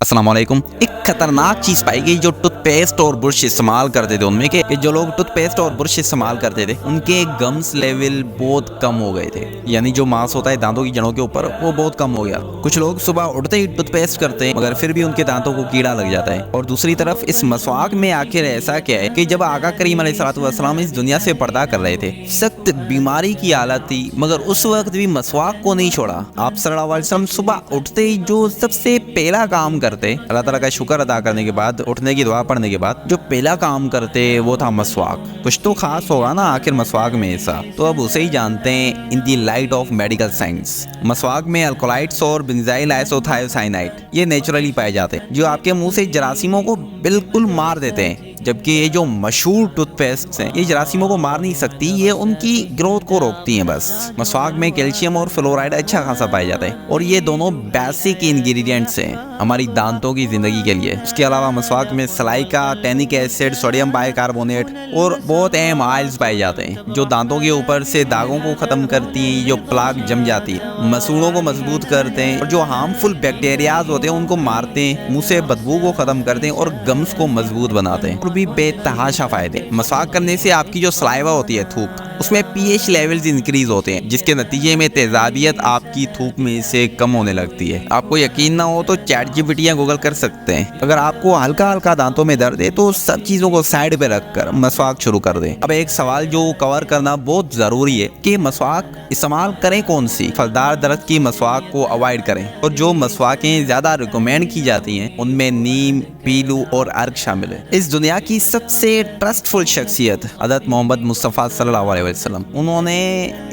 अस्सलाम वालेकुम। एक खतरनाक चीज़ पाई गई जो टूथपेस्ट और ब्रश इस्तेमाल करते थे उनमें कि जो लोग टूथपेस्ट और ब्रश इस्तेमाल करते थे उनके गम्स लेवल बहुत कम हो गए थे, यानी जो मांस होता है दांतों की जड़ों के ऊपर वो बहुत कम हो गया। कुछ लोग सुबह उठते ही टूथपेस्ट करते हैं मगर फिर भी उनके दांतों को कीड़ा लग जाता है। और दूसरी तरफ इस मसवाक में आखिर ऐसा क्या है कि जब आका करीम अलैहिस्सलाम इस दुनिया से पर्दा कर रहे थे, सख्त बीमारी की हालत थी, मगर उस वक्त भी मसवाक को नहीं छोड़ा। आप सल्लल्लाहु अलैहि वसल्लम सुबह उठते ही जो सबसे पहला काम करते, अल्लाह ताला का शुक्र अदा करने के बाद, उठने की दुआ पढ़ने के बाद जो पहला काम करते वो था मसवाक। कुछ तो खास होगा ना आखिर मसवाक में ऐसा, तो अब उसे ही जानते हैं इन दी लाइट ऑफ मेडिकल साइंस। मसवाक में अल्कोलाइड्स और बेंजाइल आइसोथायोसाइनाइड ये नेचुरली पाए जाते हैं जो आपके मुंह से जरासीमों को बिल्कुल मार देते हैं, जबकि ये जो मशहूर टूथपेस्ट हैं ये जरासीमों को मार नहीं सकती, ये उनकी ग्रोथ को रोकती हैं बस। मसवाक में कैल्शियम और फ्लोराइड अच्छा खासा पाया जाता है और ये दोनों बेसिक इंग्रेडिएंट्स हैं हमारी दांतों की जिंदगी के लिए। इसके अलावा मसवाक में सलाइका, टैनिक एसिड, सोडियम बाइकार्बोनेट और बहुत अहम ऑयल्स पाए जाते हैं जो दांतों के ऊपर से दागों को खत्म करती हैं, जो प्लाक जम जाती है, मसूड़ों को मजबूत करते हैं और जो हार्मफुल बैक्टीरियाज होते हैं उनको मारते हैं, मुंह से बदबू को खत्म करते हैं और गम्स को मजबूत बनाते हैं। भी बेतहाशा फायदे। मसवाक करने से आपकी जो सलाइवा होती है, थूक, उसमें पीएच लेवल्स इंक्रीज होते हैं जिसके नतीजे में तेजाबियत आपकी थूक में से कम होने लगती है। आपको यकीन ना हो तो चैट जीपीटी या गूगल कर सकते हैं। अगर आपको हल्का हल्का दांतों में दर्द है तो सब चीजों को साइड पे रखकर मसवाक शुरू कर दें। अब एक सवाल जो कवर करना बहुत जरूरी है कि मसवाक इस्तेमाल करें कौन सी। फलदार दरख्त की मसवाक को अवॉइड करें और जो मसवाकें ज्यादा रिकमेंड की जाती हैं उनमें नीम, पीलू और अर्क शामिल है। इस दुनिया की सबसे ट्रस्टफुल शख्सियत हज़रत मोहम्मद मुस्तफ़ा सल्लल्लाहु अलैहि वसल्लम, उन्होंने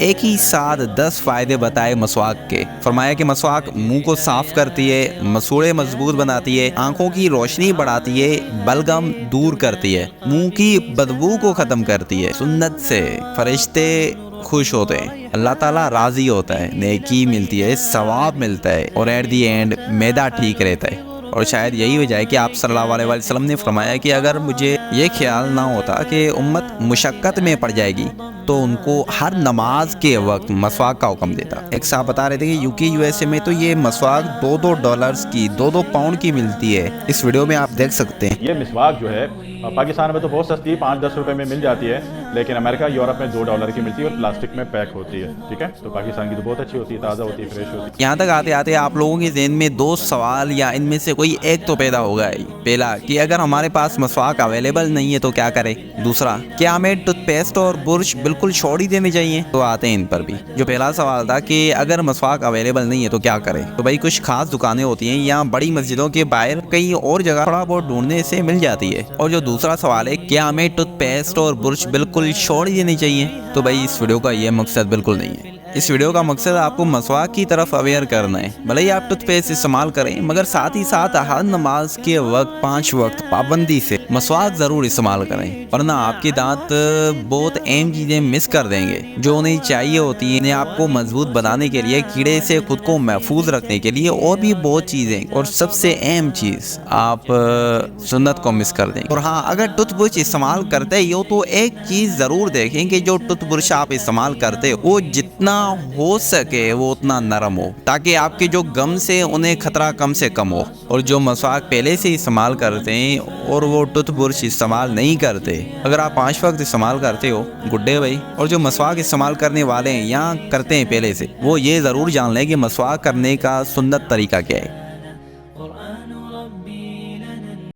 एक ही साथ 10 फायदे बताए मसवाक के। फरमाया कि मसवाक मुंह को साफ करती है, मसूड़े मजबूत बनाती है, आंखों की रोशनी बढ़ाती है, बलगम दूर करती है, मुंह की बदबू को खत्म करती है। सुन्नत से फरिश्ते खुश होते हैं, अल्लाह ताला राजी होता है, नेकी मिलती है, सवाब मिलता है और एट दी एंड मैदा ठीक रहता है। और शायद यही वजह है कि आप सल्लल्लाहु अलैहि वसल्लम ने फरमाया कि अगर मुझे ये ख्याल ना होता कि उम्मत मुशक्कत में पड़ जाएगी तो उनको हर नमाज के वक्त मसवाक का हुक्म देता। एक साहब बता रहे थे कि यूके यूएसए में तो ये मसवाक $2 की, 2 पाउंड की मिलती है। इस वीडियो में आप देख सकते हैं। ये मिसवाक जो है पाकिस्तान में तो बहुत सस्ती 5-10 रुपए में मिल जाती है, लेकिन अमेरिका, यूरोप में $2 की मिलती है और प्लास्टिक में पैक होती है। ठीक है, तो पाकिस्तान की तो बहुत अच्छी होती है, ताज़ा होती है, फ्रेश होती है। यहाँ तक आते आते आप लोगों के ज़हन में 2 सवाल या इनमें से कोई एक तो पैदा होगा ही। पहला कि अगर हमारे पास मसवाक अवेलेबल नहीं है तो क्या करें। दूसरा, क्या हमें टूथपेस्ट और ब्रश बिल्कुल छोड़ ही देने चाहिए। तो आते हैं इन पर भी। जो पहला सवाल था कि अगर मसवाक अवेलेबल नहीं है तो क्या करें, तो भाई कुछ खास दुकानें होती हैं या बड़ी मस्जिदों के बाहर कहीं और जगह थोड़ा बहुत ढूंढने से मिल जाती है। और जो दूसरा सवाल है क्या हमें टूथपेस्ट और ब्रश बिल्कुल छोड़ ही देनी चाहिए, तो भाई इस वीडियो का ये मकसद बिल्कुल नहीं है। इस वीडियो का मकसद आपको मसवाक की तरफ अवेयर करना है। भले ही आप टूथपेस्ट इस्तेमाल करें मगर साथ ही साथ हर नमाज के वक्त 5 वक्त पाबंदी से मसवाक जरूर इस्तेमाल करें, वरना आपके दांत बहुत अहम चीजें मिस कर देंगे जो उन्हें चाहिए होती है। इन्हें आपको मजबूत बनाने के लिए, कीड़े से खुद को महफूज रखने के लिए और भी बहुत चीजें, और सबसे अहम चीज आप सुन्नत को मिस कर देंगे। और हाँ, अगर टूथब्रश इस्तेमाल करते हो तो एक चीज जरूर देखें कि जो टूथब्रश आप इस्तेमाल करते हो वो जितना हो सके वो उतना नरम हो, ताकि आपके जो गम्स है उन्हें खतरा कम से कम हो। और जो मसवाक पहले से इस्तेमाल करते हैं और वो टूथब्रश इस्तेमाल नहीं करते, अगर आप 5 वक्त इस्तेमाल करते हो गुड्डे भाई, और जो मसवाक इस्तेमाल करने वाले हैं या करते हैं पहले से, वो ये ज़रूर जान लें कि मसवाक करने का सुन्नत तरीका क्या है।